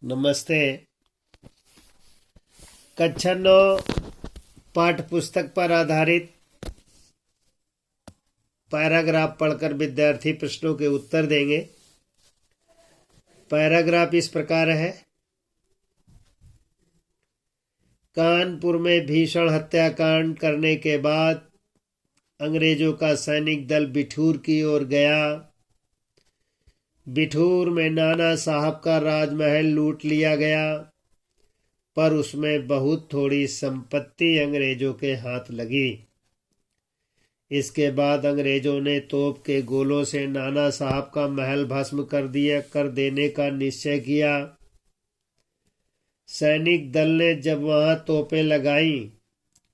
नमस्ते। कक्षा 9 पाठ पुस्तक पर आधारित पैराग्राफ पढ़कर विद्यार्थी प्रश्नों के उत्तर देंगे। पैराग्राफ इस प्रकार है। कानपुर में भीषण हत्याकांड करने के बाद अंग्रेजों का सैनिक दल बिठूर की ओर गया। बिठूर में नाना साहब का राजमहल लूट लिया गया, पर उसमें बहुत थोड़ी संपत्ति अंग्रेजों के हाथ लगी। इसके बाद अंग्रेजों ने तोप के गोलों से नाना साहब का महल भस्म कर देने का निश्चय किया। सैनिक दल ने जब वहां तोपें लगाई,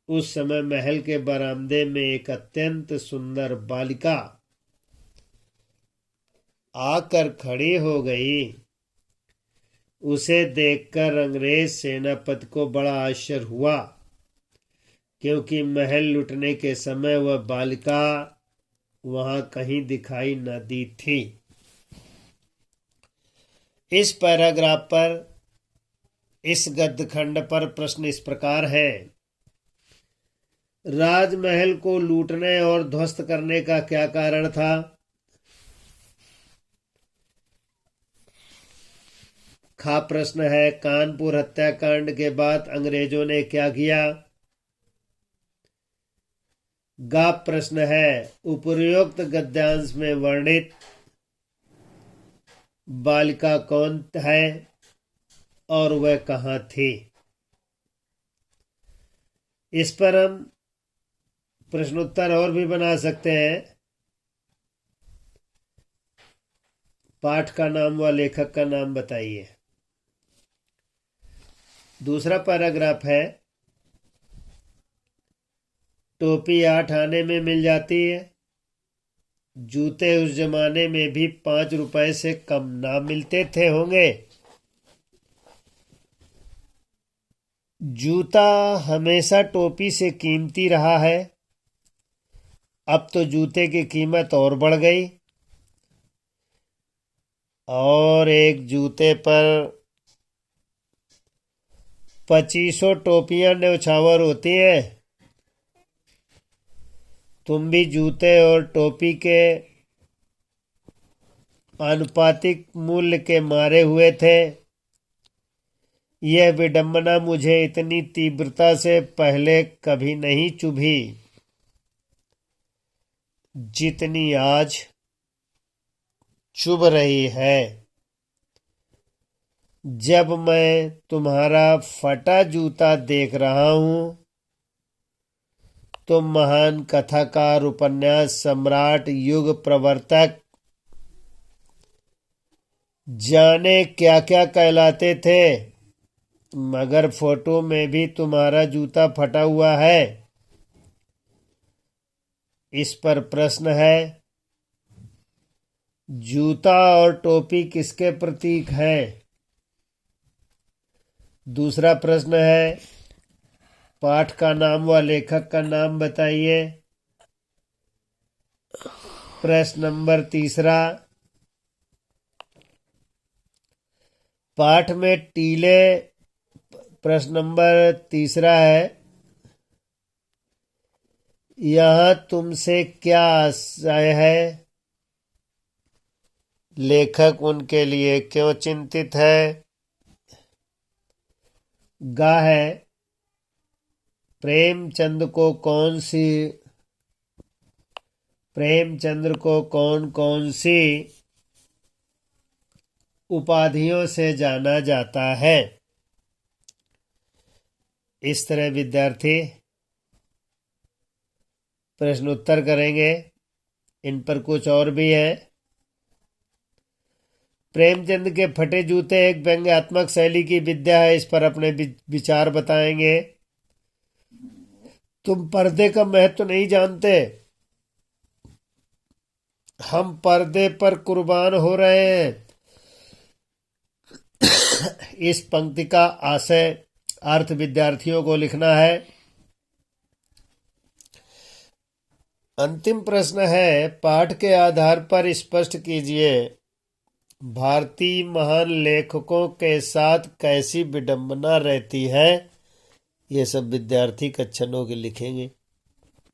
उस समय महल के बरामदे में एक अत्यंत सुंदर बालिका आकर खड़ी हो गई। उसे देखकर अंग्रेज सेनापति को बड़ा आश्चर्य हुआ, क्योंकि महल लूटने के समय वह बालिका वहां कहीं दिखाई न दी थी। इस पैराग्राफ पर, इस गद्य खंड पर प्रश्न इस प्रकार है। राजमहल को लूटने और ध्वस्त करने का क्या कारण था? खा प्रश्न है, कानपुर हत्याकांड के बाद अंग्रेजों ने क्या किया? गा प्रश्न है, उपर्युक्त गद्यांश में वर्णित बालिका कौन है और वह कहाँ थी? इस पर हम प्रश्नोत्तर और भी बना सकते हैं। पाठ का नाम व लेखक का नाम बताइए। दूसरा पैराग्राफ है, टोपी 8 आने में मिल जाती है। जूते उस जमाने में भी 5 रुपए से कम ना मिलते थे होंगे। जूता हमेशा टोपी से कीमती रहा है। अब तो जूते की कीमत और बढ़ गई और एक जूते पर 2500 टोपियां न्यौछावर होती है। तुम भी जूते और टोपी के आनुपातिक मूल्य के मारे हुए थे। यह विडंबना मुझे इतनी तीव्रता से पहले कभी नहीं चुभी जितनी आज चुभ रही है, जब मैं तुम्हारा फटा जूता देख रहा हूं। तुम महान कथाकार, उपन्यास सम्राट, युग प्रवर्तक, जाने क्या क्या कहलाते थे, मगर फोटो में भी तुम्हारा जूता फटा हुआ है। इस पर प्रश्न है, जूता और टोपी किसके प्रतीक हैं? दूसरा प्रश्न है, पाठ का नाम व लेखक का नाम बताइए। प्रश्न नंबर 3, पाठ में टीले। प्रश्न नंबर 3 है, यहां तुमसे क्या आशय है? लेखक उनके लिए क्यों चिंतित है? गा है, प्रेमचंद को कौन कौन सी उपाधियों से जाना जाता है? इस तरह विद्यार्थी प्रश्न उत्तर करेंगे। इन पर कुछ और भी है। प्रेमचंद के फटे जूते एक व्यंग्यात्मक शैली की विद्या है। इस पर अपने विचार बताएंगे। तुम पर्दे का महत्व नहीं जानते। हम पर्दे पर कुर्बान हो रहे हैं। इस पंक्ति का आशय अर्थ विद्यार्थियों को लिखना है। अंतिम प्रश्न है, पाठ के आधार पर स्पष्ट कीजिए भारतीय महान लेखकों के साथ कैसी विडंबना रहती है, ये सब विद्यार्थी कक्षा 9 के लिखेंगे।